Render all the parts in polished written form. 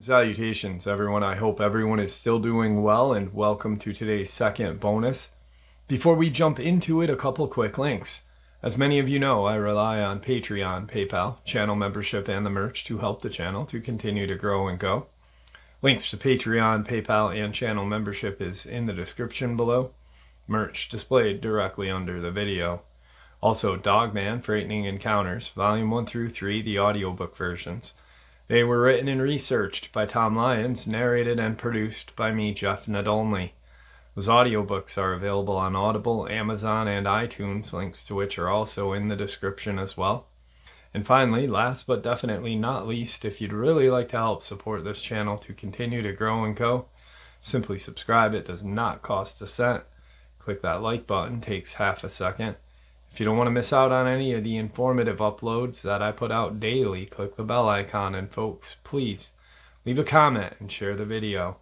Salutations, everyone. I hope everyone is still doing well, and welcome to today's second bonus. Before we jump into it, a couple quick links. As many of you know, I rely on Patreon, PayPal, channel membership, and the merch to help the channel to continue to grow and go. Links to Patreon, PayPal, and channel membership is in the description below. Merch displayed directly under the video. Also, Dogman, Frightening Encounters, Volume 1 through 3, the audiobook versions. They were written and researched by Tom Lyons, narrated and produced by me, Jeff Nadolny. Those audiobooks are available on Audible, Amazon, and iTunes, links to which are also in the description as well. And finally, last but definitely not least, if you'd really like to help support this channel to continue to grow and go, simply subscribe. It does not cost a cent. Click that like button, takes half a second. If you don't want to miss out on any of the informative uploads that I put out daily, click the bell icon, and folks, please leave a comment and share the video.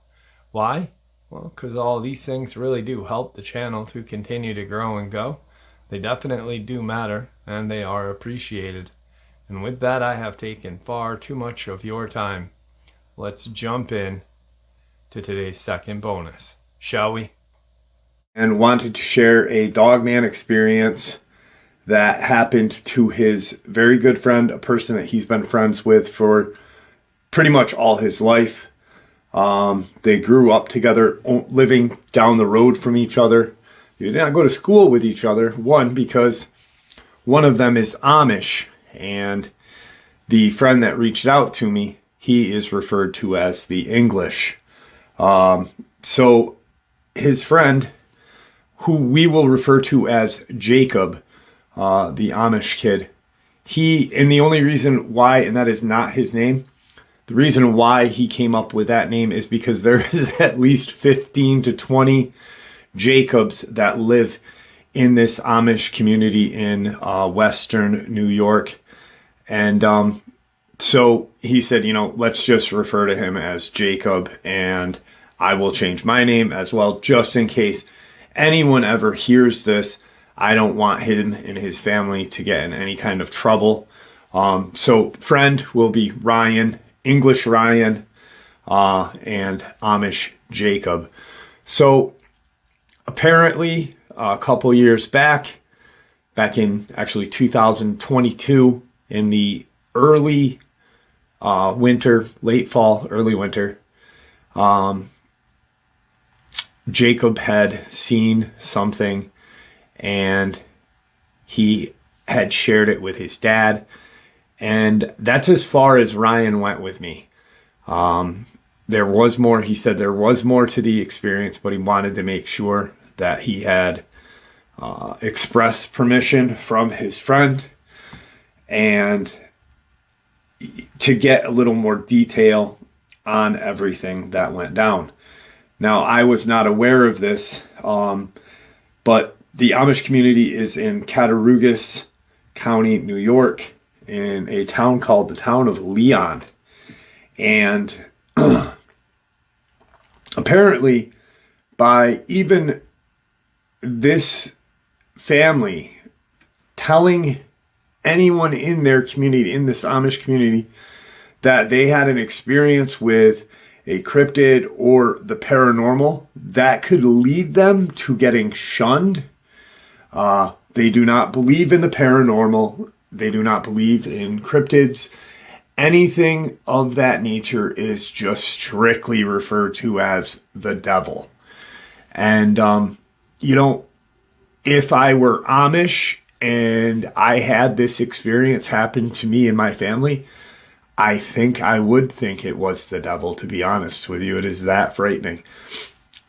Why? Well, because all these things really do help the channel to continue to grow and go. They definitely do matter, and they are appreciated. And with that, I have taken far too much of your time. Let's jump in to today's second bonus, shall we? And wanted to share a Dogman experience that happened to his very good friend, a person that he's been friends with for pretty much all his life. They grew up together, living down the road from each other. They did not go to school with each other. One, because one of them is Amish, and the friend that reached out to me, he is referred to as the English. So his friend, who we will refer to as Jacob, the Amish kid, and the only reason why, and that is not his name, the reason why he came up with that name is because there is at least 15 to 20 Jacobs that live in this Amish community in Western New York. And so he said, let's just refer to him as Jacob, and I will change my name as well, just in case anyone ever hears this. I don't want him and his family to get in any kind of trouble. So friend will be Ryan, English Ryan, and Amish Jacob. So apparently a couple years back in actually 2022, in the early winter, late fall, early winter, Jacob had seen something, and he had shared it with his dad. And that's as far as Ryan went with me. There was more. He said there was more to the experience, but he wanted to make sure that he had express permission from his friend and to get a little more detail on everything that went down. Now, I was not aware of this, but the Amish community is in Cattaraugus County, New York, in a town called the town of Leon. And apparently, by even this family telling anyone in their community, in this Amish community, that they had an experience with a cryptid or the paranormal, that could lead them to getting shunned. They do not believe in the paranormal. They do not believe in cryptids. Anything of that nature is just strictly referred to as the devil. And, if I were Amish and I had this experience happen to me and my family, I think I would think it was the devil, to be honest with you. It is that frightening.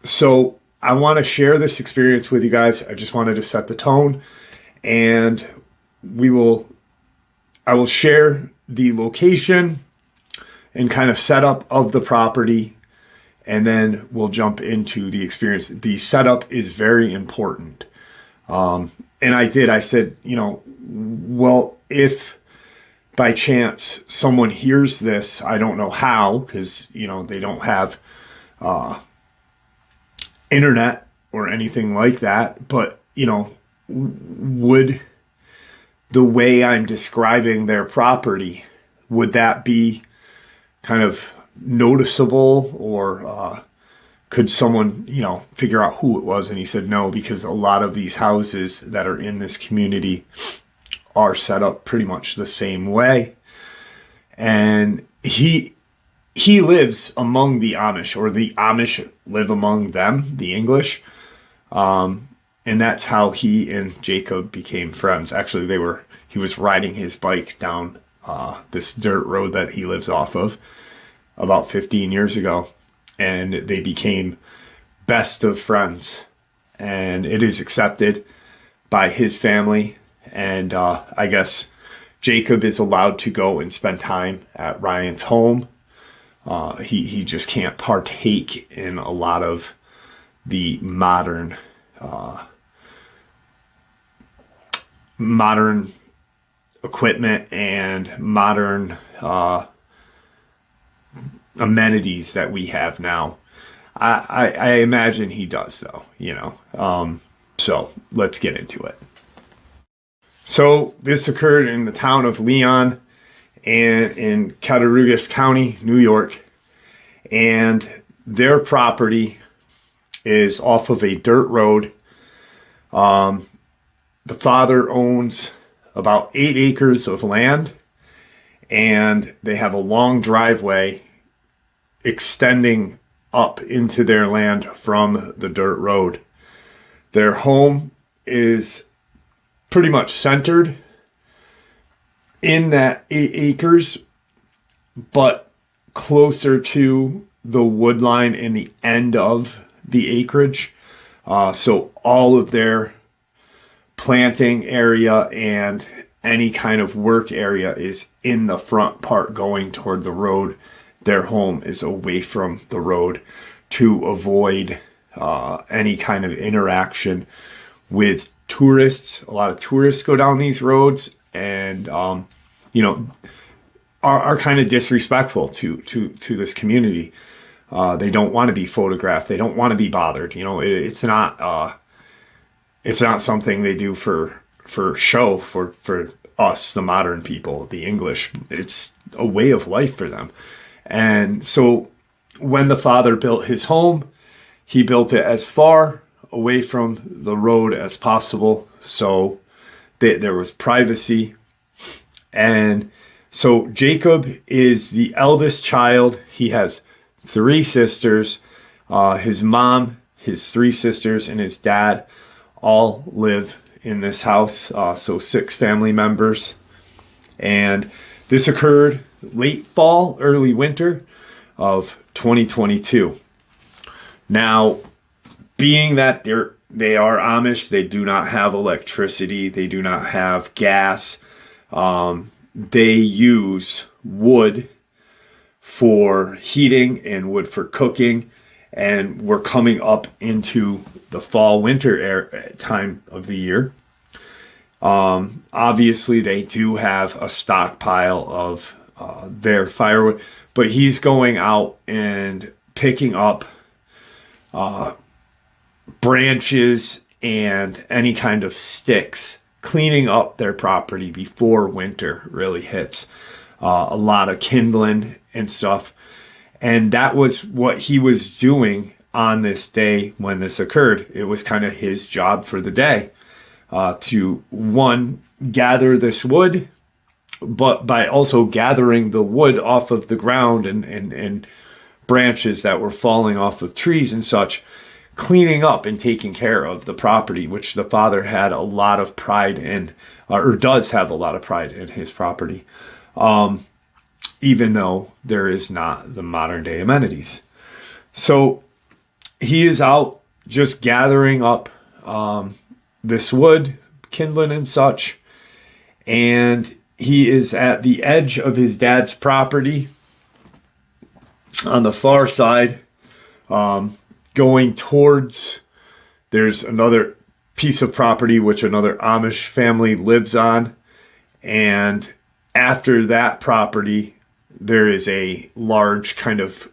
So I want to share this experience with you guys. I just wanted to set the tone, and I will share the location and kind of setup of the property, and then we'll jump into the experience. The setup is very important. And I said, well, if by chance someone hears this, I don't know how, because, they don't have internet or anything like that, but, would the way I'm describing their property, would that be kind of noticeable, or could someone, figure out who it was? And he said no, because a lot of these houses that are in this community are set up pretty much the same way. And he lives among the Amish, or the Amish live among them, the English. And that's how he and Jacob became friends. Actually, he was riding his bike down this dirt road that he lives off of about 15 years ago. And they became best of friends. And it is accepted by his family. And I guess Jacob is allowed to go and spend time at Ryan's home. He just can't partake in a lot of the modern equipment and modern amenities that we have now. I imagine he does, though, so let's get into it. So this occurred in the town of Leon and in Cattaraugus County, New York. And their property is off of a dirt road. The father owns about 8 acres of land, and they have a long driveway extending up into their land from the dirt road. Their home is pretty much centered in that 8 acres, but closer to the wood line in the end of the acreage. So all of their planting area and any kind of work area is in the front part going toward the road. Their home is away from the road to avoid any kind of interaction with tourists. A lot of tourists go down these roads and, are kind of disrespectful to this community. They don't want to be photographed. They don't want to be bothered. It's not something they do for show for us, the modern people, the English. It's a way of life for them. And so when the father built his home, he built it as far away from the road as possible, so that there was privacy. And so Jacob is the eldest child. He has 3 sisters. His mom, his 3 sisters, and his dad all live in this house. So 6 family members. And this occurred late fall, early winter of 2022. Now, being that they are Amish, they do not have electricity, they do not have gas. They use wood for heating and wood for cooking, and we're coming up into the fall winter time of the year. Obviously, they do have a stockpile of their firewood, but he's going out and picking up branches and any kind of sticks, cleaning up their property before winter really hits. A lot of kindling and stuff. And that was what he was doing on this day when this occurred. It was kind of his job for the day to, one, gather this wood, but by also gathering the wood off of the ground and branches that were falling off of trees and such, cleaning up and taking care of the property, which the father had a lot of pride in, or does have a lot of pride in his property, even though there is not the modern day amenities. So he is out just gathering up this wood, kindling and such, and he is at the edge of his dad's property on the far side, going towards, there's another piece of property which another Amish family lives on, and after that property there is a large kind of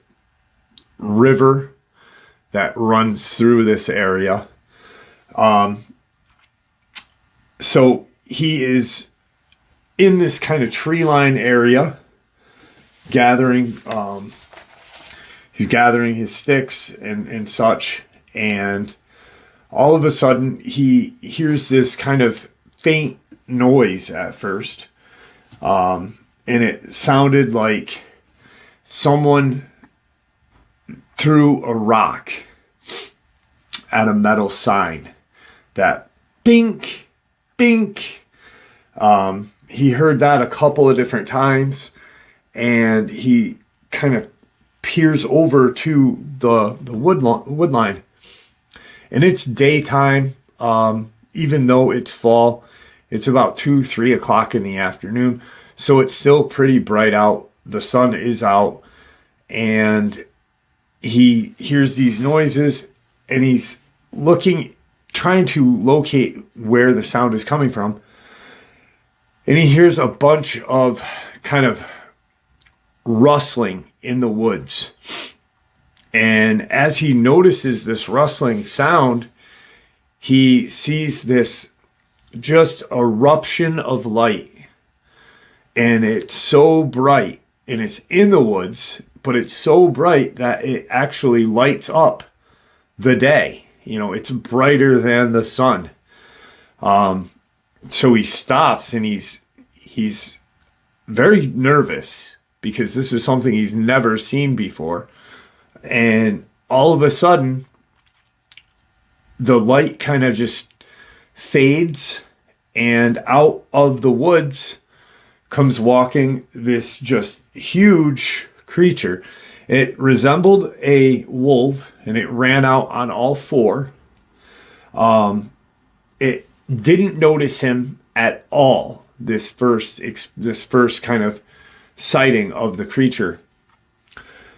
river that runs through this area. So he is in this kind of tree line area, gathering. He's gathering his sticks and such, and all of a sudden he hears this kind of faint noise at first, and it sounded like someone threw a rock at a metal sign. That bink, bink. He heard that a couple of different times, and he kind of peers over to the wood line. And it's daytime, even though it's fall. It's about 2-3 o'clock in the afternoon, so it's still pretty bright out. The sun is out, and he hears these noises, and he's looking, trying to locate where the sound is coming from. And he hears a bunch of kind of rustling in the woods. And as he notices this rustling sound, he sees this just eruption of light. And it's so bright, and it's in the woods, but it's so bright that it actually lights up the day. You know, it's brighter than the sun. So he stops, and he's very nervous because this is something he's never seen before. And all of a sudden, the light kind of just fades, and out of the woods comes walking this just huge creature. It resembled a wolf, and it ran out on all four. It didn't notice him at all, this first kind of sighting of the creature.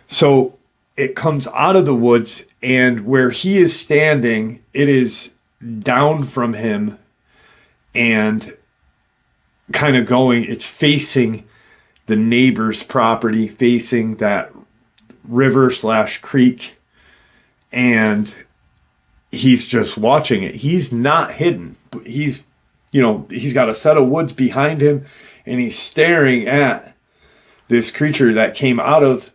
So it comes out of the woods, and where he is standing, it is down from him and kind of going, it's facing the neighbor's property, facing that river/creek, and he's just watching it. He's not hidden. He's got a set of woods behind him, and he's staring at this creature that came out of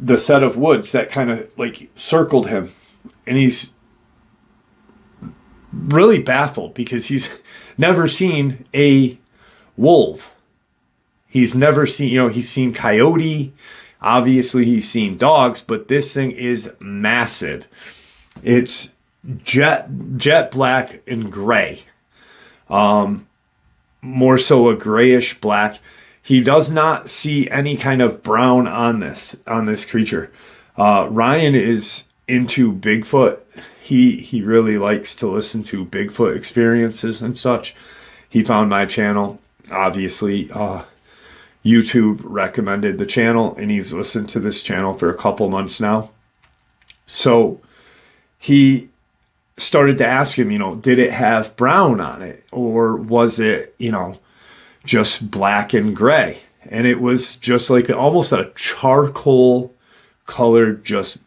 the set of woods that kind of like circled him. And he's really baffled because he's never seen a wolf. He's never seen, he's seen coyote. Obviously, he's seen dogs, but this thing is massive. It's jet black and gray. More so a grayish black. He does not see any kind of brown on this creature. Ryan is into Bigfoot. He really likes to listen to Bigfoot experiences and such. He found my channel. Obviously, YouTube recommended the channel, and he's listened to this channel for a couple months now. So he started to ask him, did it have brown on it, or was it, just black and gray? And it was just like almost a charcoal colored, just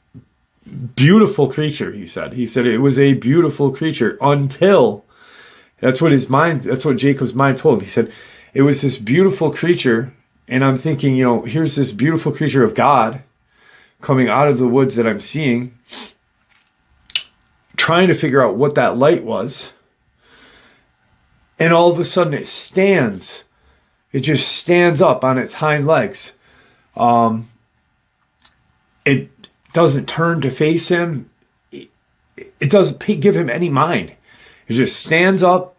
beautiful creature. He said it was a beautiful creature until that's what Jacob's mind told him. He said it was this beautiful creature. And I'm thinking, here's this beautiful creature of God coming out of the woods that I'm seeing, trying to figure out what that light was. And all of a sudden it stands. It just stands up on its hind legs. It doesn't turn to face him. It doesn't give him any mind. It just stands up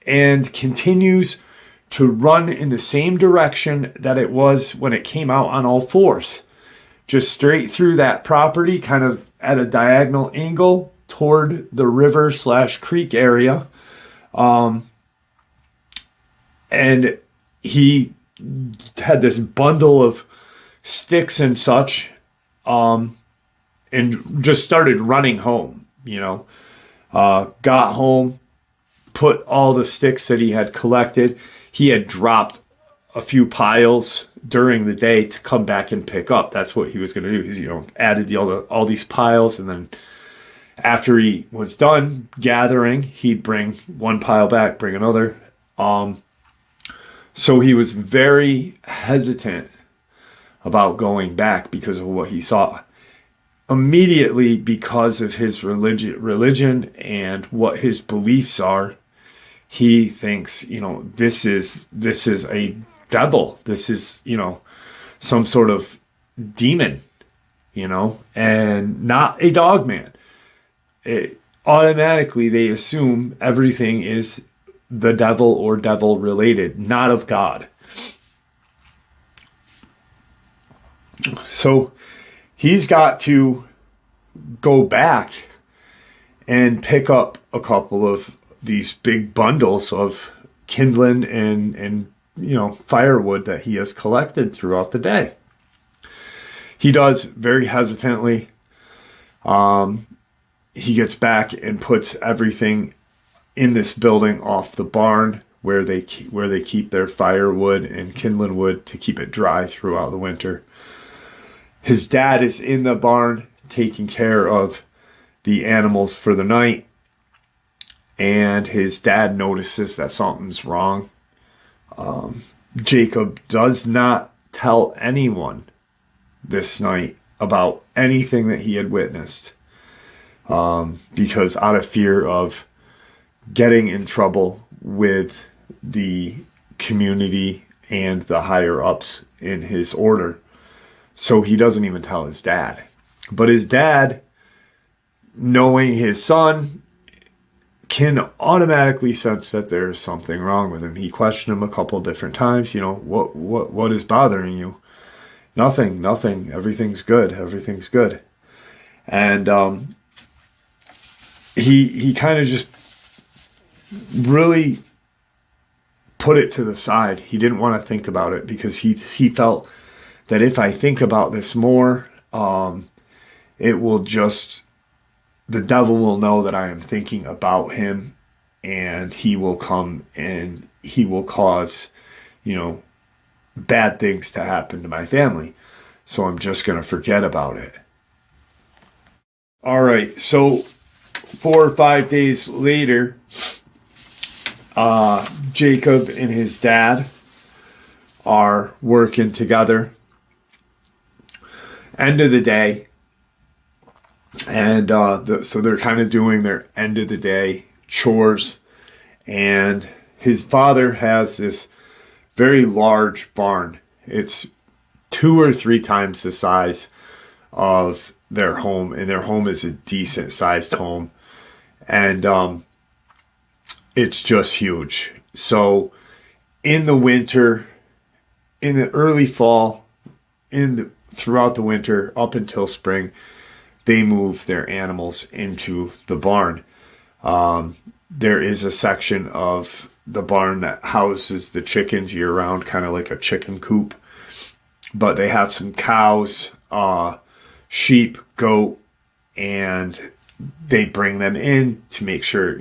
and continues to run in the same direction that it was when it came out on all fours. Just straight through that property, kind of at a diagonal angle toward the river/creek area. And he had this bundle of sticks and such, and just started running home, got home, put all the sticks that he had collected. He had dropped a few piles during the day to come back and pick up. That's what he was going to do. He's, added all these piles, and then after he was done gathering, he'd bring one pile back, bring another. So he was very hesitant about going back because of what he saw. Immediately, because of his religion and what his beliefs are, he thinks, this is a devil. This is, some sort of demon, and not a dogman. Automatically, they assume everything is the devil or devil related, not of God. So he's got to go back and pick up a couple of these big bundles of kindling and firewood that he has collected throughout the day. He does very hesitantly. He gets back and puts everything in this building off the barn where they keep their firewood and kindling wood to keep it dry throughout the winter. His dad is in the barn taking care of the animals for the night, and his dad notices that something's wrong. Jacob does not tell anyone this night about anything that he had witnessed, because out of fear of getting in trouble with the community and the higher ups in his order. So he doesn't even tell his dad. But his dad, knowing his son, can automatically sense that there's something wrong with him. He questioned him a couple different times. What is bothering you? Nothing. Everything's good. And he kind of just really put it to the side. He didn't want to think about it because he felt that if I think about this more, it will the devil will know that I am thinking about him, and he will come and he will cause, bad things to happen to my family. So I'm just going to forget about it. All right. So 4 or 5 days later, Jacob and his dad are working together. End of the day. And so they're kind of doing their end of the day chores. And his father has this very large barn. It's 2 or 3 times the size of their home. And their home is a decent sized home. And it's just huge. So in the winter, in the early fall, throughout the winter, up until spring, they move their animals into the barn. There is a section of the barn that houses the chickens year round, kind of like a chicken coop. But they have some cows, sheep, goat, and they bring them in to make sure,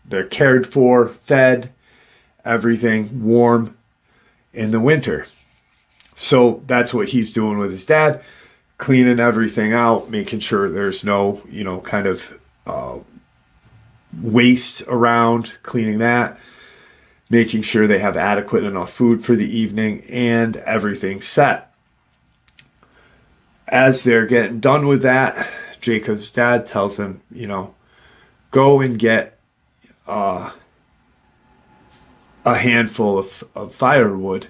they're cared for, fed, everything warm in the winter. So that's what he's doing with his dad, cleaning everything out, making sure there's no, kind of waste around, cleaning that, making sure they have adequate enough food for the evening, and everything's set. As they're getting done with that, Jacob's dad tells him, go and get a handful of firewood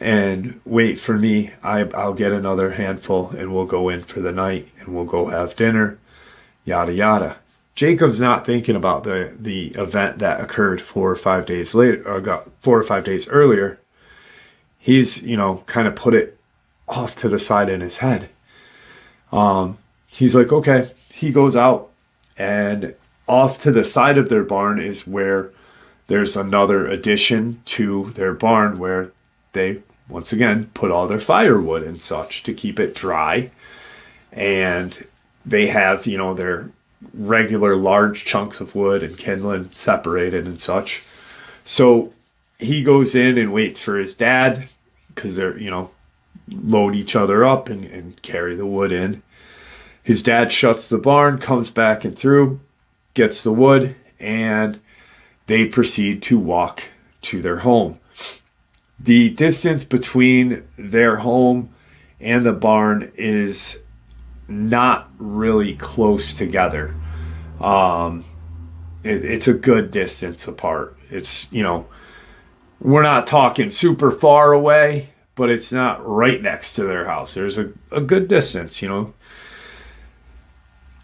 and wait for me. I'll get another handful and we'll go in for the night and we'll go have dinner, yada yada. Jacob's not thinking about the event that occurred 4 or 5 days later, or 4 or 5 days earlier. He's, kind of put it off to the side in his head. He's like, okay. He goes out, and off to the side of their barn is where there's another addition to their barn where they, once again, put all their firewood and such to keep it dry. And they have, their regular large chunks of wood and kindling separated and such. So he goes in and waits for his dad because they're, load each other up and carry the wood in. His dad shuts the barn, comes back and through, gets the wood, and they proceed to walk to their home. The distance between their home and the barn is not really close together. It's a good distance apart. It's, we're not talking super far away, but it's not right next to their house. There's a good distance,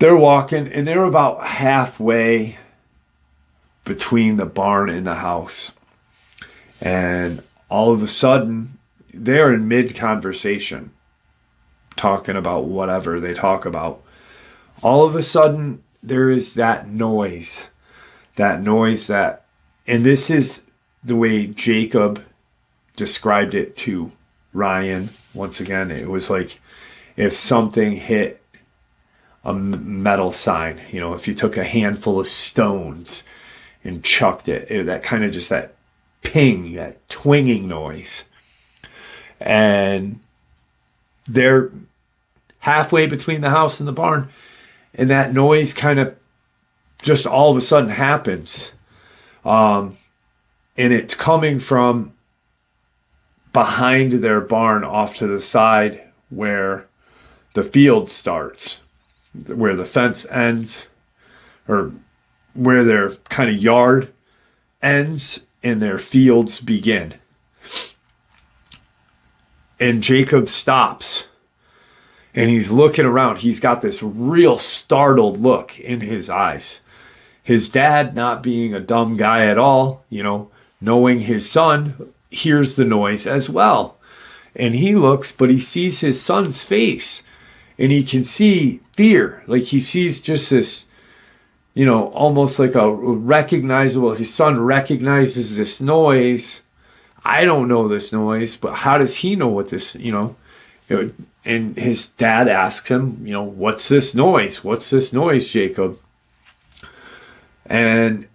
They're walking, and they're about halfway between the barn and the house. And all of a sudden, they're in mid-conversation, talking about whatever they talk about. All of a sudden, there is that noise, and this is the way Jacob described it to Ryan. Once again, it was like if something hit a metal sign, if you took a handful of stones and chucked it, that kind of just that ping, that twinging noise. And they're halfway between the house and the barn, and that noise kind of just all of a sudden happens. And it's coming from behind their barn off to the side where the field starts, where the fence ends, or where their kind of yard ends and their fields begin. And Jacob stops and he's looking around. He's got this real startled look in his eyes. His dad, not being a dumb guy at all, knowing his son hears the noise as well. And he looks, but he sees his son's face and he can see fear. Like he sees just this, almost like a recognizable, his son recognizes this noise. I don't know this noise, but how does he know what this, and his dad asks him, what's this noise? What's this noise, Jacob? And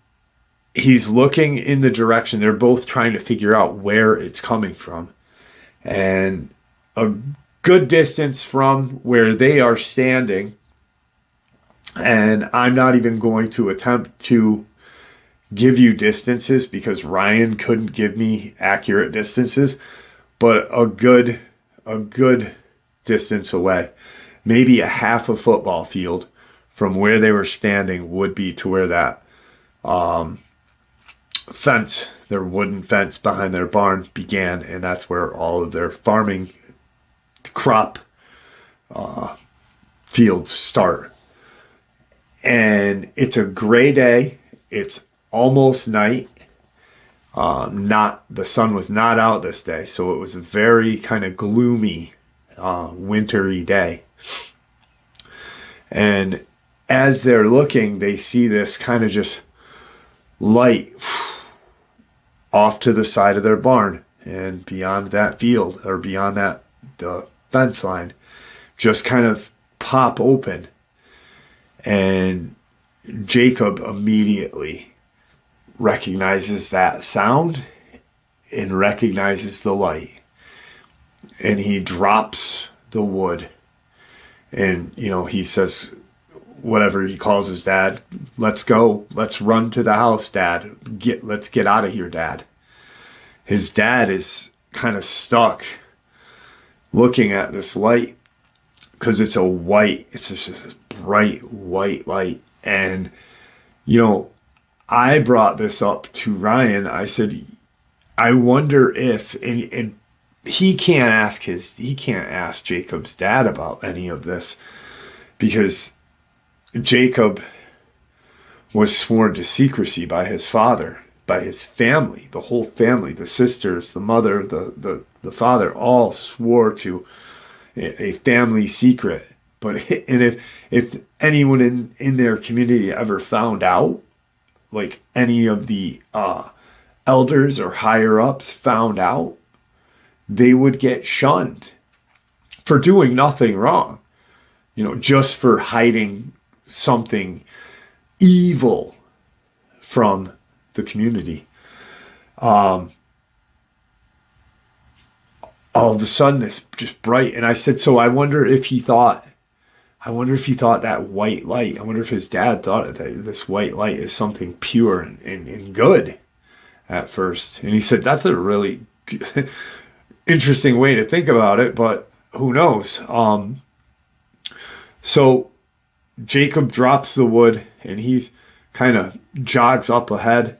he's looking in the direction. They're both trying to figure out where it's coming from. And a good distance from where they are standing, and I'm not even going to attempt to give you distances because Ryan couldn't give me accurate distances, but a good distance away, maybe a half a football field from where they were standing would be to where that fence, their wooden fence behind their barn began, and that's where all of their farming crop fields start. And it's a gray day. It's almost night. The sun was not out this day, so it was a very kind of gloomy, wintry day. And as they're looking, they see this kind of just light off to the side of their barn, and beyond that field, or beyond that the fence line, just kind of pop open. And Jacob immediately recognizes that sound and recognizes the light, and he drops the wood, and he says whatever he calls his dad, let's go, let's run to the house, Dad, let's get out of here, Dad. His dad is kind of stuck looking at this light because it's just this bright white light. And I brought this up to Ryan. I said, I wonder if, and he can't ask Jacob's dad about any of this, because Jacob was sworn to secrecy by his father, by his family, the whole family, the sisters, the mother, the father, all swore to a family secret. But and if anyone in their community ever found out, like any of the elders or higher ups found out, they would get shunned for doing nothing wrong, just for hiding something evil from the community. All of a sudden it's just bright. And I said, so I wonder if he thought that white light, I wonder if his dad thought that this white light is something pure and good at first. And he said, that's a really interesting way to think about it, but who knows? So Jacob drops the wood, and he's kind of jogs up ahead,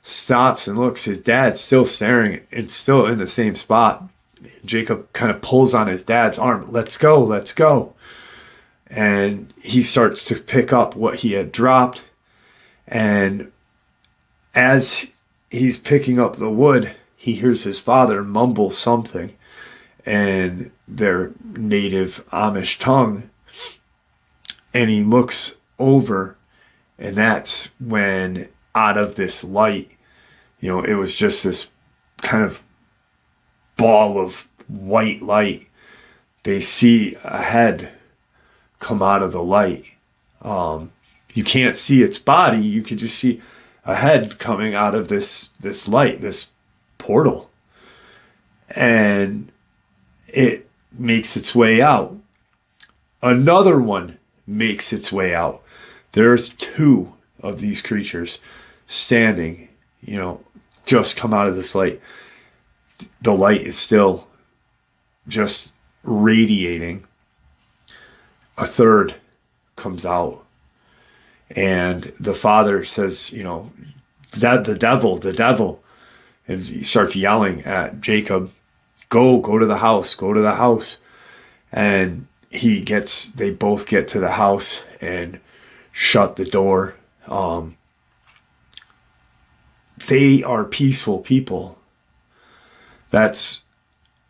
stops and looks. His dad's still staring and still in the same spot. Jacob kind of pulls on his dad's arm. Let's go, let's go. And he starts to pick up what he had dropped. And as he's picking up the wood, he hears his father mumble something in their native Amish tongue. And he looks over, and that's when out of this light, it was just this kind of ball of white light. They see a head come out of the light. You can't see its body. You can just see a head coming out of this light, this portal. And it makes its way out. Another one makes its way out. There's two of these creatures standing, just come out of this light. The light is still just radiating. A third comes out, and the father says, the devil. And he starts yelling at Jacob, go to the house. And they both get to the house and shut the door. They are peaceful people. That's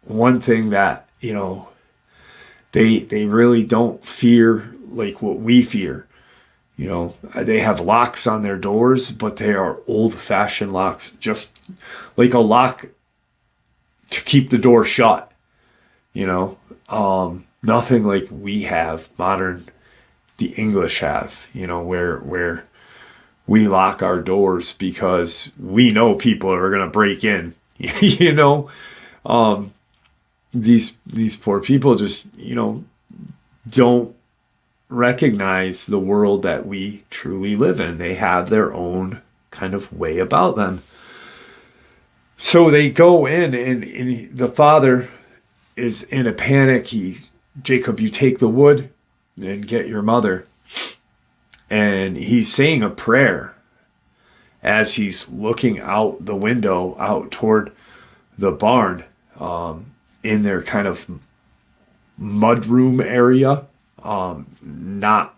one thing that, they really don't fear like what we fear. They have locks on their doors, but they are old-fashioned locks, just like a lock to keep the door shut. Nothing like we have, the English have, where we lock our doors because we know people are going to break in. These poor people just, don't recognize the world that we truly live in. They have their own kind of way about them. So they go in, and the father is in a panic. Jacob, you take the wood and get your mother. And he's saying a prayer as he's looking out the window out toward the barn, in their kind of mudroom area. Not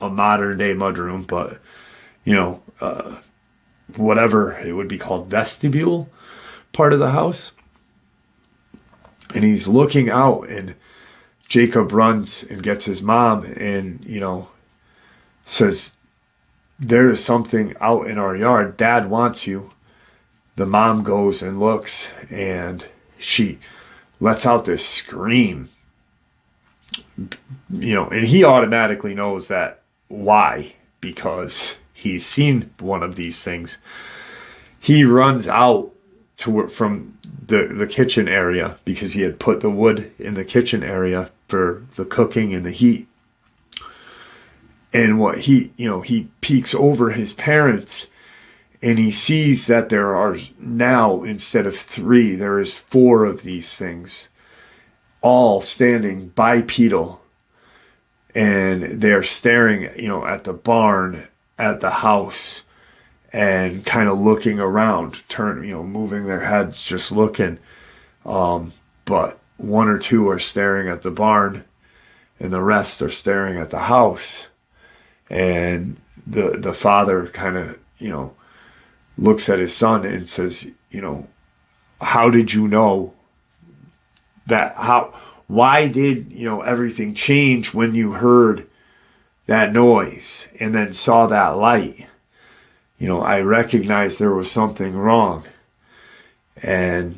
a modern day mudroom, but whatever it would be called, vestibule part of the house. And he's looking out, and Jacob runs and gets his mom and, says, there is something out in our yard. Dad wants you. The mom goes and looks, and she lets out this scream. And he automatically knows that. Why? Because he's seen one of these things. He runs out from the kitchen area, because he had put the wood in the kitchen area for the cooking and the heat. And what he peeks over his parents, and he sees that there are now, instead of 3, there is 4 of these things, all standing bipedal. And they're staring, at the barn, at the house, and kind of looking around, moving their heads, just looking. But 1 or 2 are staring at the barn, and the rest are staring at the house. And the father kind of, looks at his son and says, how did you know that? Why did, everything change when you heard that noise and then saw that light? I recognized there was something wrong. And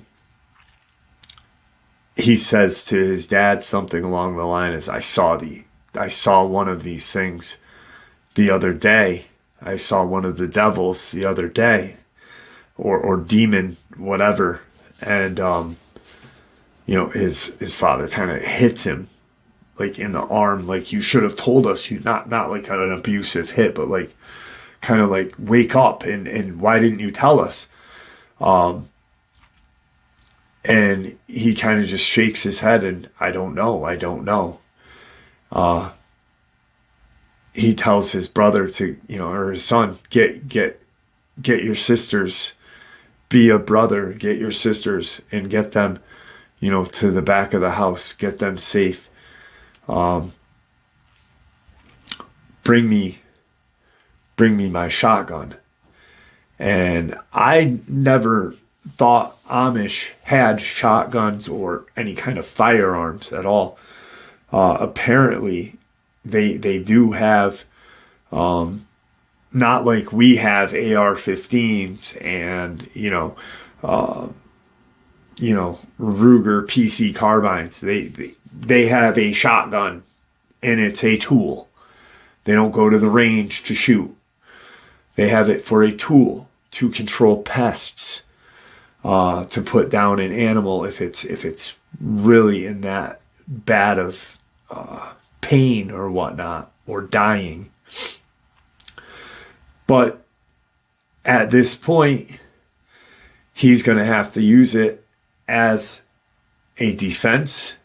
he says to his dad something along the line as, I saw one of these things the other day. I saw one of the devils the other day, or demon, whatever. And, his father kind of hits him like in the arm, like, you should have told us. You not like an abusive hit, but like kind of like, wake up, and why didn't you tell us? And he kind of just shakes his head and, I don't know. He tells his brother to, or his son, get your sisters, be a brother, get your sisters and get them, to the back of the house, get them safe. Bring me my shotgun. And I never thought Amish had shotguns or any kind of firearms at all. Apparently, they do have, not like we have AR-15s and Ruger PC carbines. They have a shotgun, and it's a tool. They don't go to the range to shoot. They have it for a tool to control pests, to put down an animal if it's really in that bad of pain or whatnot, or dying. But at this point, he's going to have to use it as a defense,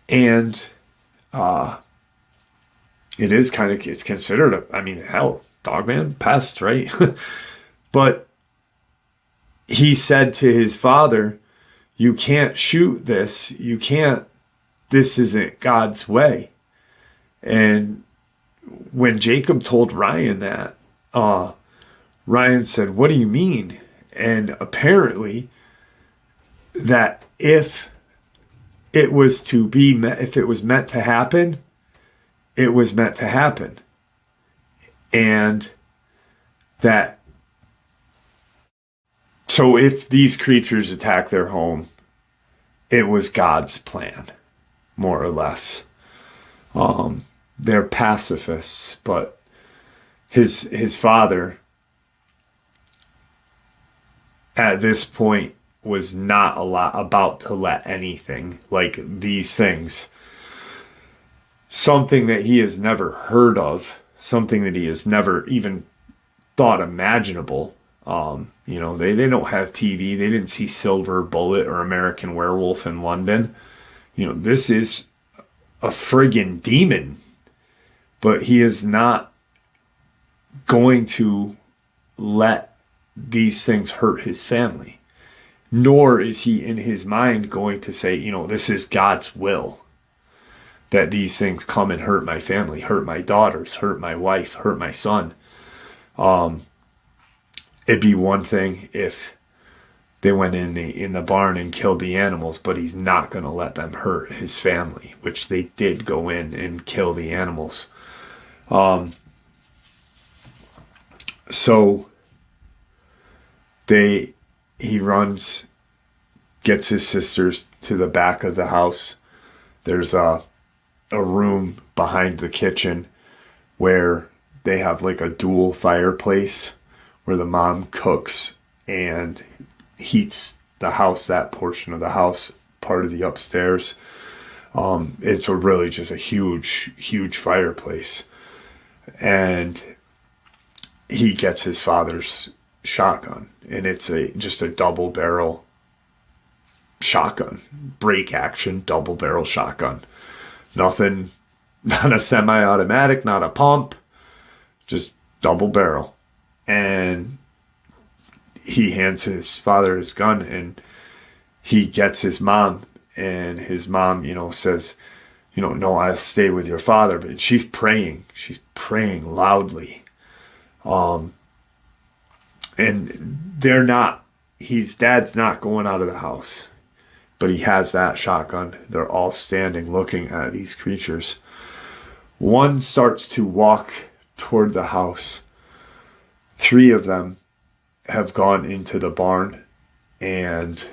and it's considered Dogman, pest, right? But he said to his father, you can't shoot this. This isn't God's way. And when Jacob told Ryan that, Ryan said, what do you mean? And apparently that if it was meant to happen, it was meant to happen. And that, so if these creatures attack their home, it was God's plan, more or less. They're pacifists, but his father at this point was not about to let anything like these things, something that he has never heard of, something that he has never even thought imaginable. They don't have TV. They didn't see Silver Bullet or American Werewolf in London. This is a friggin' demon. But he is not going to let these things hurt his family. Nor is he in his mind going to say, this is God's will, that these things come and hurt my family, hurt my daughters, hurt my wife, hurt my son. It'd be one thing if they went in the barn and killed the animals, but he's not going to let them hurt his family, which they did go in and kill the animals. So he runs, gets his sisters to the back of the house. There's a room behind the kitchen where they have like a dual fireplace where the mom cooks and heats the house, that portion of the house, part of the upstairs. It's really just a huge, huge fireplace. And he gets his father's shotgun, and it's just a double barrel shotgun, break action double barrel shotgun. Nothing, not a semi-automatic, not a pump, just double barrel. And he hands his father his gun, and he gets his mom, and his mom, says, no, I'll stay with your father. But she's praying loudly. And dad's not going out of the house, but he has that shotgun. They're all standing looking at these creatures. One starts to walk toward the house. 3 of them have gone into the barn, and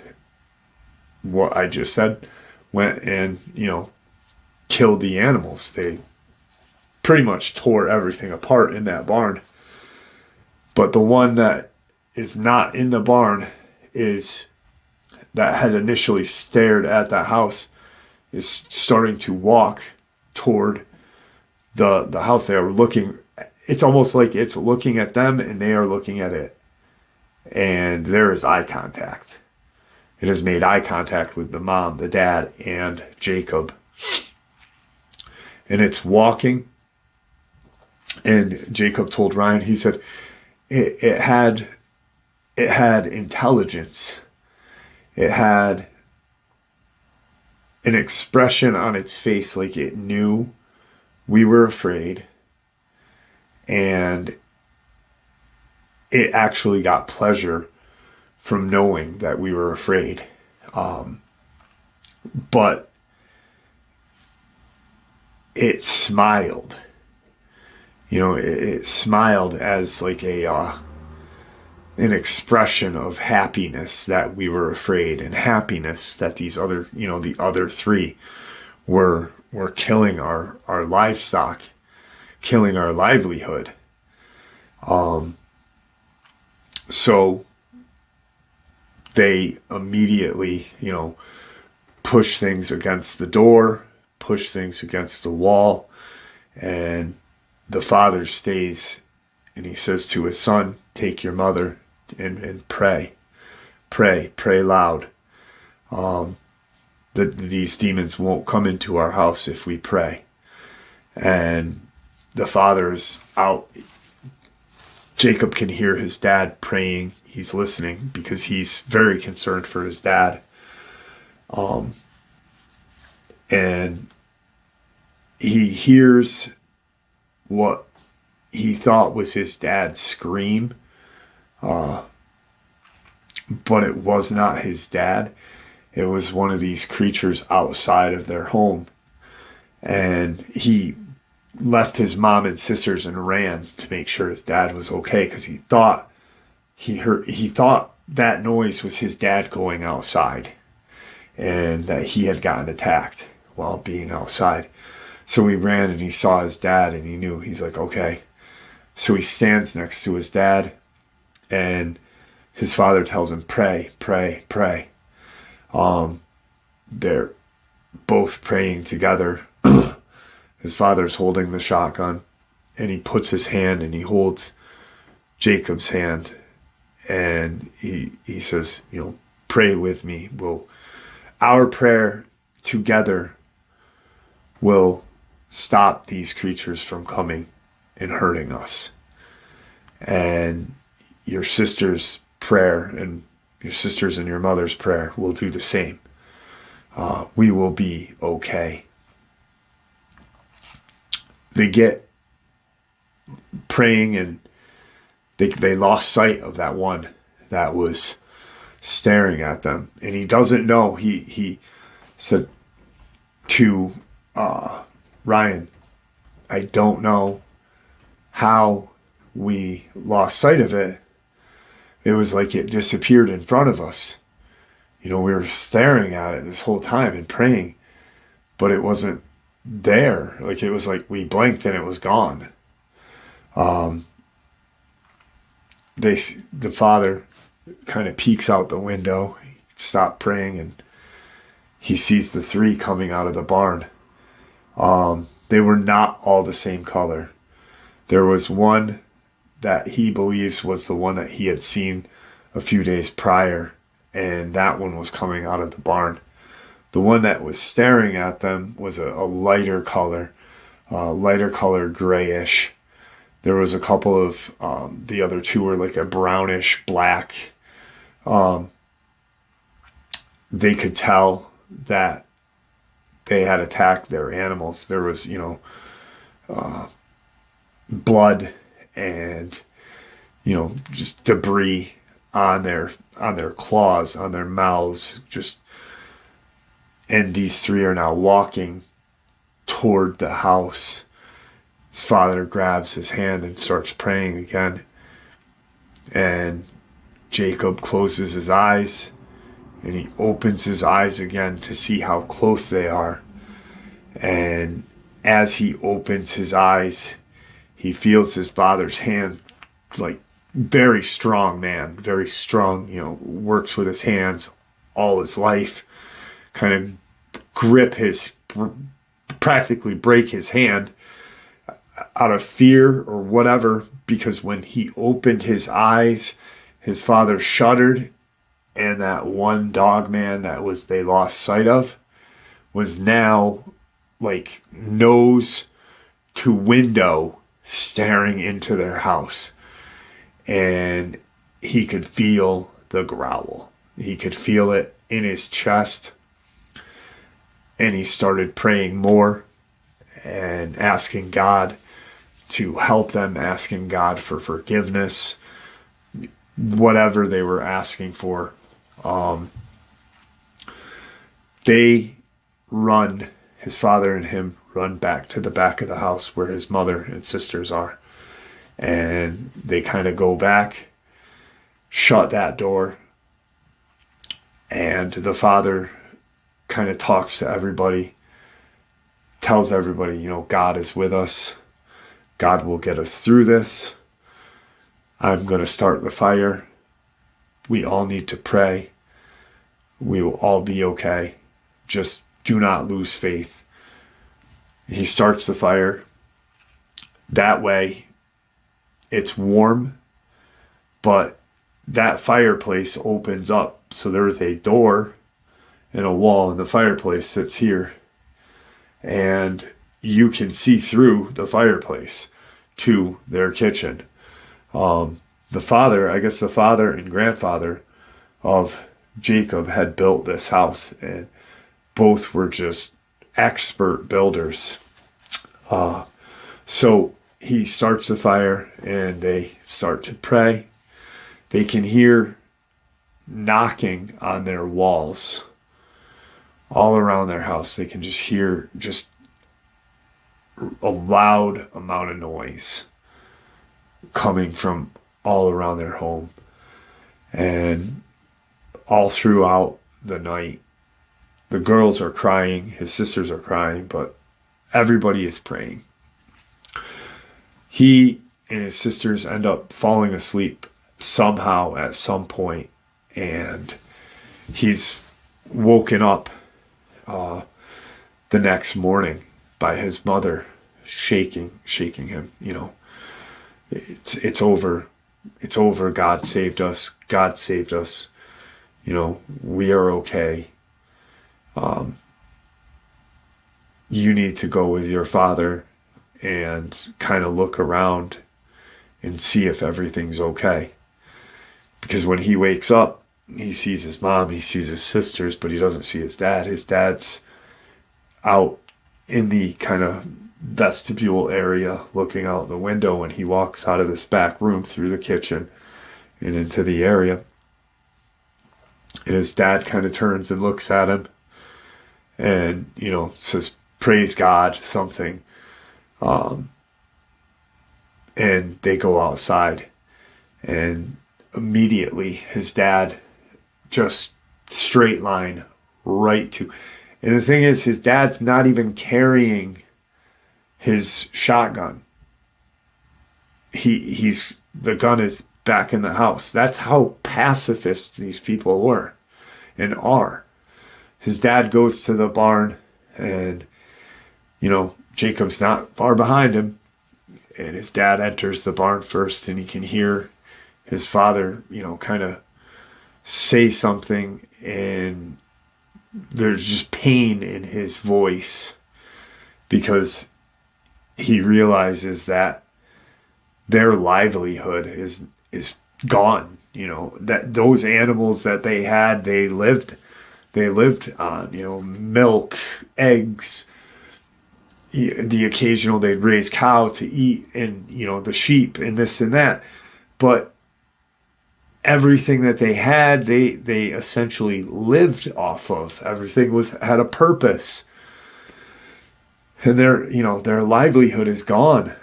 what I just said, went and, killed the animals. They pretty much tore everything apart in that barn. But the one that is not in the barn that had initially stared at that house is starting to walk toward the house. They are looking, it's almost like it's looking at them and they are looking at it. And there is eye contact. It has made eye contact with the mom, the dad, and Jacob. And it's walking. And Jacob told Ryan, he said, it had intelligence. It had an expression on its face like it knew we were afraid. And it actually got pleasure from knowing that we were afraid. But it smiled. It smiled as like an expression of happiness that we were afraid, and happiness that these other, the other three were killing our livestock, killing our livelihood. So they immediately, push things against the door, push things against the wall, and the father stays, and he says to his son, take your mother and pray loud. These demons won't come into our house if we pray. And the father's out. Jacob can hear his dad praying. He's listening because he's very concerned for his dad. And he hears what he thought was his dad's scream. But it was not his dad. It was one of these creatures outside of their home. And he left his mom and sisters and ran to make sure his dad was okay, because he thought that noise was his dad going outside, and that he had gotten attacked while being outside. So he ran and he saw his dad, and he knew. He's like, okay. So he stands next to his dad, and his father tells him, pray. They're both praying together. His father's holding the shotgun, and he puts his hand and he holds Jacob's hand, and he says, pray with me. Our prayer together will stop these creatures from coming and hurting us. And your sister's prayer and your sister's and your mother's prayer will do the same. We will be okay. They get praying, and they lost sight of that one that was staring at them. And he doesn't know. He said to Ryan, I don't know how we lost sight of it. It was like it disappeared in front of us. We were staring at it this whole time and praying, but it wasn't there. Like, it was like we blinked and it was gone. The father kind of peeks out the window. He stopped praying, and he sees the three coming out of the barn. They were not all the same color. There was one that he believes was the one that he had seen a few days prior, and that one was coming out of the barn. The one that was staring at them was a lighter color grayish. There was a couple of, the other two were like a brownish black. They could tell that they had attacked their animals. There was, blood and, just debris on their claws, on their mouths, and these three are now walking toward the house. His father grabs his hand and starts praying again. And Jacob closes his eyes, and he opens his eyes again to see how close they are. And as he opens his eyes, he feels his father's hand, like, very strong man, very strong, works with his hands all his life, kind of practically break his hand out of fear or whatever, because when he opened his eyes, his father shuddered and that one Dogman they lost sight of was now like nose to window staring into their house. And he could feel the growl. He could feel it in his chest. And he started praying more and asking God to help them, asking God for forgiveness, whatever they were asking for. His father and him run back to the back of the house where his mother and sisters are. And they kind of go back, shut that door, and the father kind of talks to everybody, tells everybody, God is with us. God will get us through this. I'm going to start the fire. We all need to pray. We will all be okay. Just do not lose faith. He starts the fire. That way, it's warm, but that fireplace opens up. So there's a door and a wall, and the fireplace sits here. And you can see through the fireplace to their kitchen. The father and grandfather of Jacob had built this house, and both were just expert builders. So he starts the fire and they start to pray. They can hear knocking on their walls all around their house. They can just hear just a loud amount of noise coming from all around their home. And all throughout the night, the girls are crying, his sisters are crying, but everybody is praying. He and his sisters end up falling asleep somehow at some point, and he's woken up the next morning by his mother shaking him. It's over. It's over. God saved us. God saved us. We are okay. You need to go with your father and kind of look around and see if everything's okay. Because when he wakes up, he sees his mom, he sees his sisters, but he doesn't see his dad. His dad's out in the kind of vestibule area looking out the window, and he walks out of this back room through the kitchen and into the area. And his dad kind of turns and looks at him and, says, praise God, something. And they go outside, and immediately his dad just straight line right to, and the thing is, his dad's not even carrying his shotgun. The gun is back in the house. That's how pacifist these people were and are. His dad goes to the barn, and Jacob's not far behind him, and his dad enters the barn first, and he can hear his father, kind of say something, and there's just pain in his voice because he realizes that their livelihood is gone. That those animals that they had, they lived on, milk, eggs, the occasional they'd raise cow to eat, and the sheep and this and that, but everything that they had, they essentially lived off of. Everything had a purpose, and their livelihood is gone.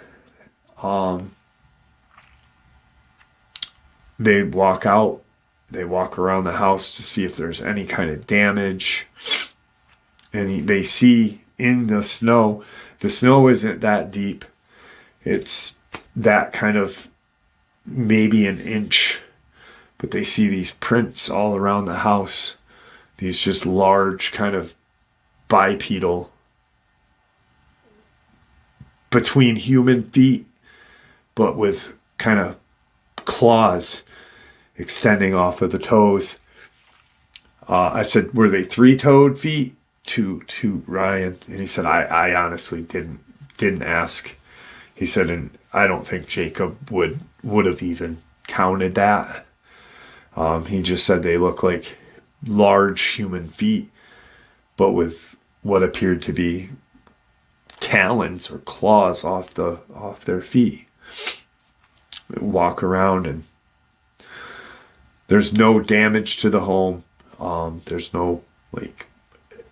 They walk out, they walk around the house to see if there's any kind of damage, and they see in the snow isn't that deep. It's that kind of maybe an inch, but they see these prints all around the house, these just large kind of bipedal, between human feet, but with kind of claws extending off of the toes. I said, were they three-toed feet? To Ryan, and he said, I honestly didn't ask. He said, and I don't think Jacob would have even counted that. He just said they look like large human feet, but with what appeared to be talons or claws off their feet. Walk around, and there's no damage to the home. There's no like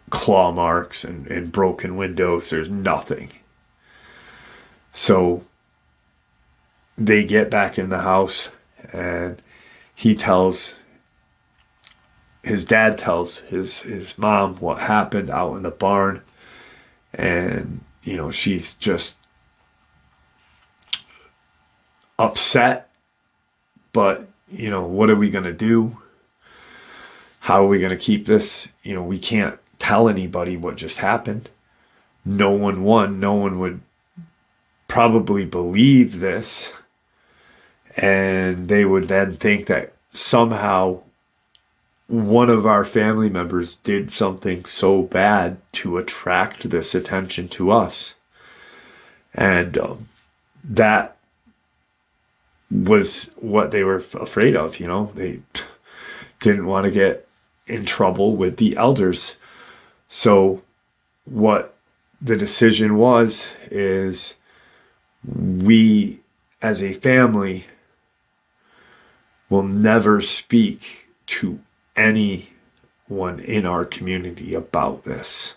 claw marks and broken windows. There's nothing. So they get back in the house, and his dad tells his mom what happened out in the barn. And, she's just upset, but, what are we going to do? How are we going to keep this? We can't tell anybody what just happened. No one would probably believe this, and they would then think that somehow one of our family members did something so bad to attract this attention to us. And that was what they were afraid of. They didn't want to get in trouble with the elders. So what the decision is we as a family will never speak to anyone in our community about this.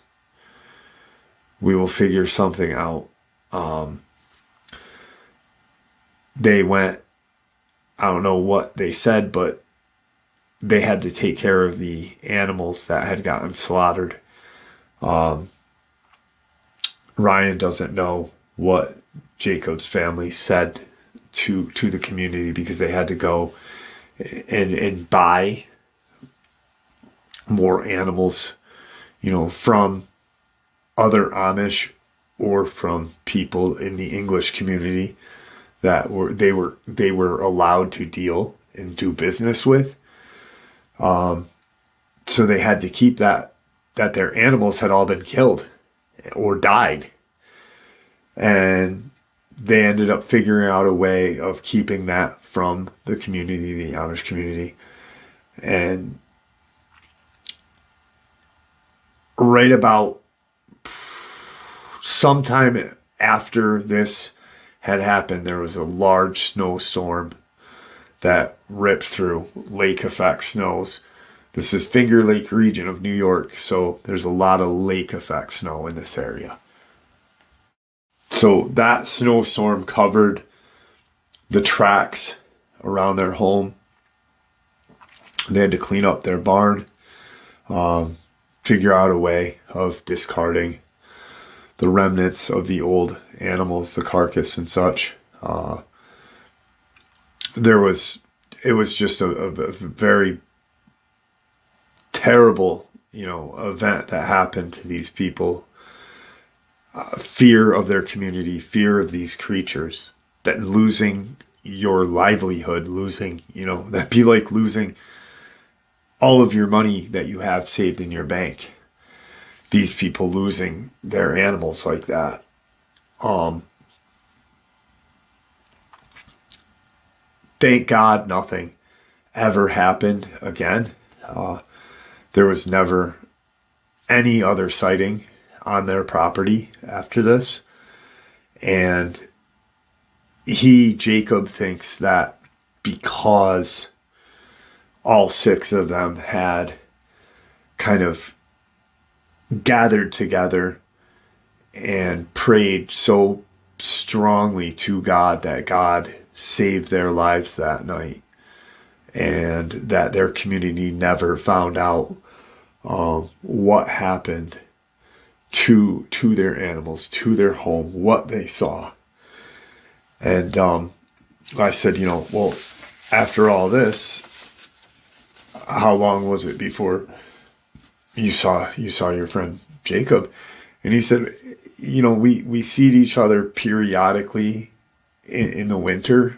We will figure something out. They went, I don't know what they said, but they had to take care of the animals that had gotten slaughtered. Ryan doesn't know what Jacob's family said to the community, because they had to go and buy more animals, from other Amish or from people in the English community that they were allowed to deal and do business with. So they had to keep that their animals had all been killed or died. And they ended up figuring out a way of keeping that from the community, the Amish community. And right about sometime after this had happened, there was a large snowstorm that ripped through lake effect snows. This is Finger Lake region of New York, so there's a lot of lake effect snow in this area. So that snowstorm covered the tracks around their home. They had to clean up their barn, figure out a way of discarding the remnants of the old animals, the carcass and such. It was just a very terrible, event that happened to these people. Fear of their community, fear of these creatures, that losing your livelihood, that'd be like losing all of your money that you have saved in your bank. These people losing their animals like that. Thank God nothing ever happened again. There was never any other sighting on their property after this. And Jacob thinks that because all six of them had kind of gathered together and prayed so strongly to God that God saved their lives that night, and that their community never found out what happened to their animals, to their home, what they saw. And I said, well, after all this, how long was it before you saw your friend Jacob? And he said, we see each other periodically in the winter,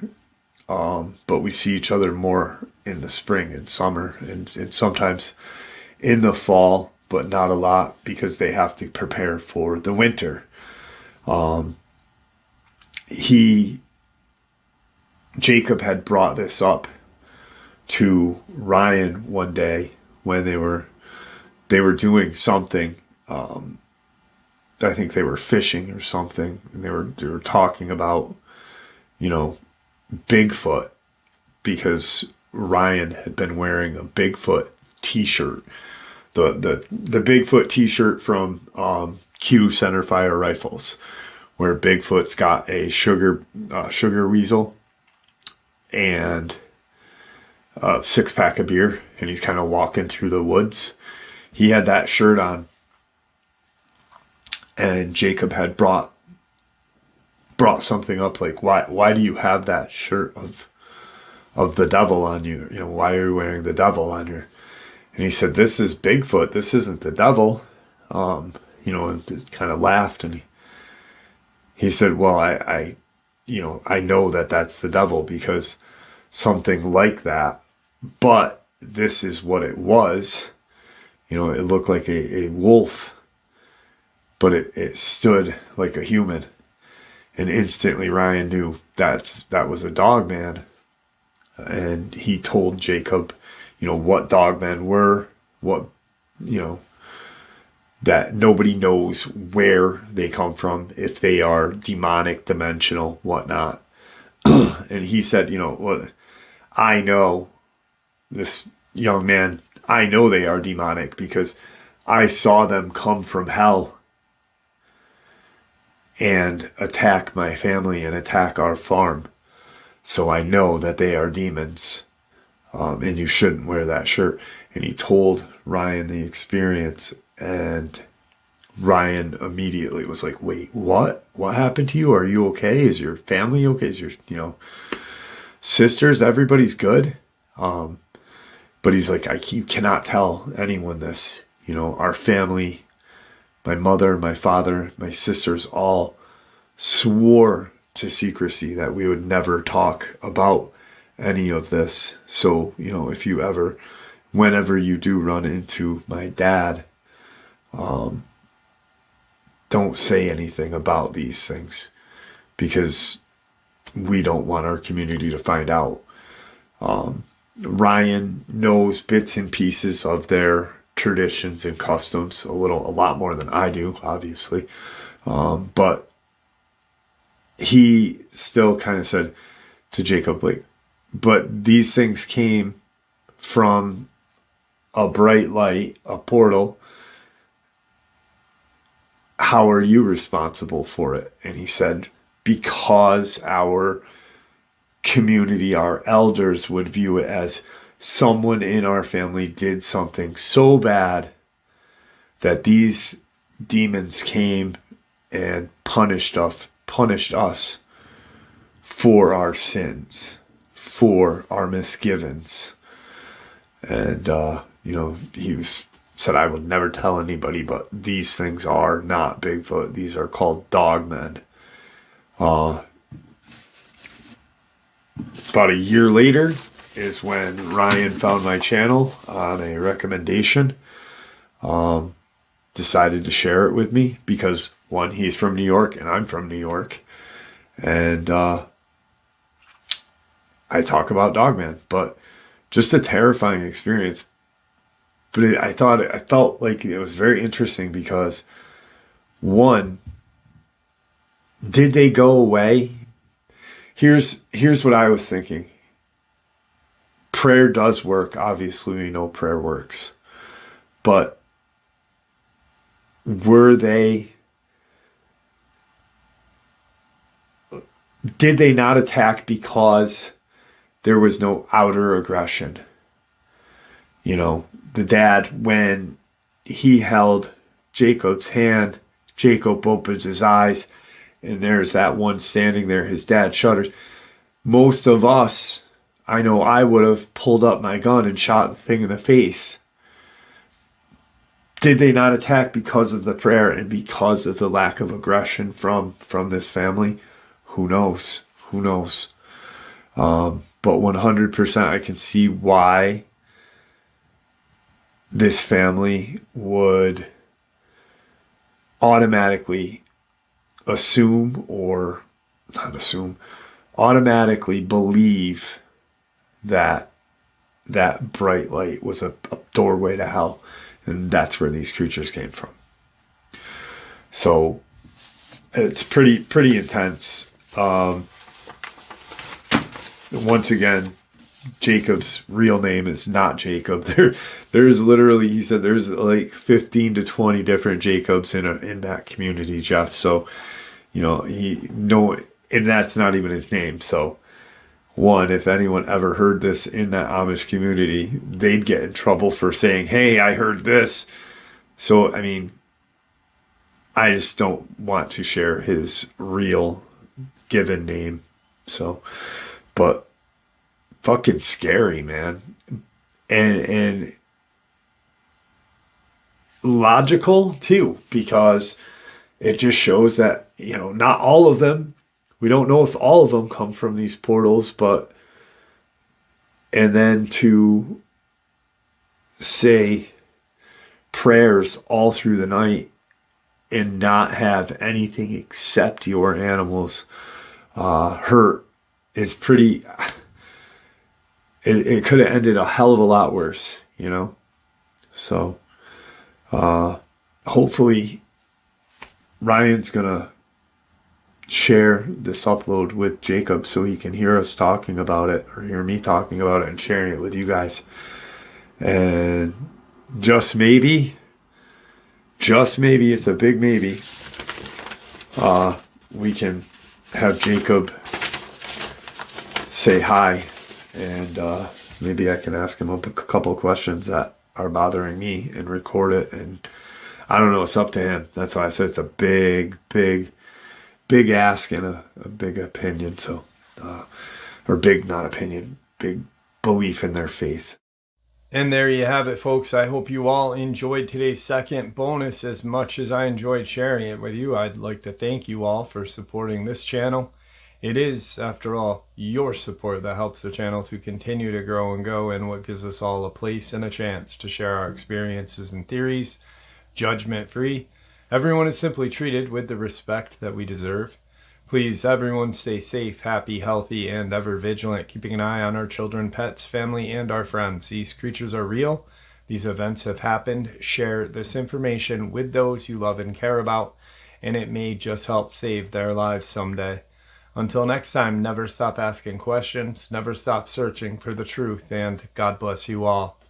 but we see each other more in the spring and summer, and sometimes in the fall, but not a lot because they have to prepare for the winter. Jacob had brought this up to Ryan one day when they were doing something. I think they were fishing or something, and they were talking about, Bigfoot, because Ryan had been wearing a Bigfoot t-shirt, the Bigfoot t-shirt from Q Centerfire Rifles, where Bigfoot's got a sugar weasel and a 6-pack of beer, and he's kind of walking through the woods. He had that shirt on, and Jacob had brought something up like, why do you have that shirt of the devil on you? Why are you wearing the devil on your? And he said, this is Bigfoot. This isn't the devil. And kind of laughed, and he said, well, I know that that's the devil because something like that, but this is what it was. It looked like a wolf, but it stood like a human. And instantly Ryan knew that was a Dogman. And he told Jacob, what Dogmen were, that nobody knows where they come from, if they are demonic, dimensional, whatnot. And he said, I know, this young man, I know they are demonic because I saw them come from hell and attack my family and attack our farm. So I know that they are demons, and you shouldn't wear that shirt. And he told Ryan the experience, and Ryan immediately was like, wait, what? What happened to you? Are you okay? Is your family okay? Is your, sisters, everybody's good? But he's like, you cannot tell anyone this. Our family, my mother, my father, my sisters all swore to secrecy that we would never talk about any of this. So, whenever you do run into my dad, don't say anything about these things because we don't want our community to find out. Ryan knows bits and pieces of their traditions and customs a lot more than I do, obviously. But he still kind of said to Jacob, but these things came from a bright light, a portal. How are you responsible for it? And he said, because our community, our elders would view it as someone in our family did something so bad that these demons came and punished us for our sins, for our misgivings. And, he said, I would never tell anybody, but these things are not Bigfoot. These are called Dogmen. About a year later is when Ryan found my channel on a recommendation. Decided to share it with me because, one, he's from New York and I'm from New York. And I talk about Dogman, but just a terrifying experience. But I felt like it was very interesting because, one, did they go away? Here's what I was thinking. Prayer does work. Obviously, we know prayer works. But did they not attack because there was no outer aggression? The dad, when he held Jacob's hand, Jacob opens his eyes, and there's that one standing there. His dad shudders. Most of us, I know I would have pulled up my gun and shot the thing in the face. Did they not attack because of the prayer and because of the lack of aggression from this family? Who knows? But 100% I can see why this family would automatically assume, or not assume, automatically believe that that bright light was a doorway to hell, and that's where these creatures came from. So it's pretty intense. Once again, Jacob's real name is not Jacob. There's literally, he said, there's like 15 to 20 different Jacobs in that community, Jeff. So, and that's not even his name. So, one, if anyone ever heard this in that Amish community, they'd get in trouble for saying, "Hey, I heard this." So, I mean, I just don't want to share his real given name. So, but fucking scary, man. And logical too, because it just shows that, not all of them, we don't know if all of them come from these portals, and then to say prayers all through the night and not have anything except your animals hurt is pretty. It could have ended a hell of a lot worse, So, hopefully, Ryan's gonna share this upload with Jacob so he can hear us talking about it, or hear me talking about it and sharing it with you guys. And just maybe, it's a big maybe, we can have Jacob say hi, and maybe I can ask him a couple of questions that are bothering me and record it. And I don't know, it's up to him. That's why I said it's a big ask and a big opinion. So, or big, not opinion, big belief in their faith. And there you have it, folks. I hope you all enjoyed today's second bonus as much as I enjoyed sharing it with you. I'd like to thank you all for supporting this channel. It is, after all, your support that helps the channel to continue to grow and go, and what gives us all a place and a chance to share our experiences and theories, judgment-free. Everyone is simply treated with the respect that we deserve. Please, everyone, stay safe, happy, healthy, and ever vigilant, keeping an eye on our children, pets, family, and our friends. These creatures are real. These events have happened. Share this information with those you love and care about, and it may just help save their lives someday. Until next time, never stop asking questions, never stop searching for the truth, and God bless you all.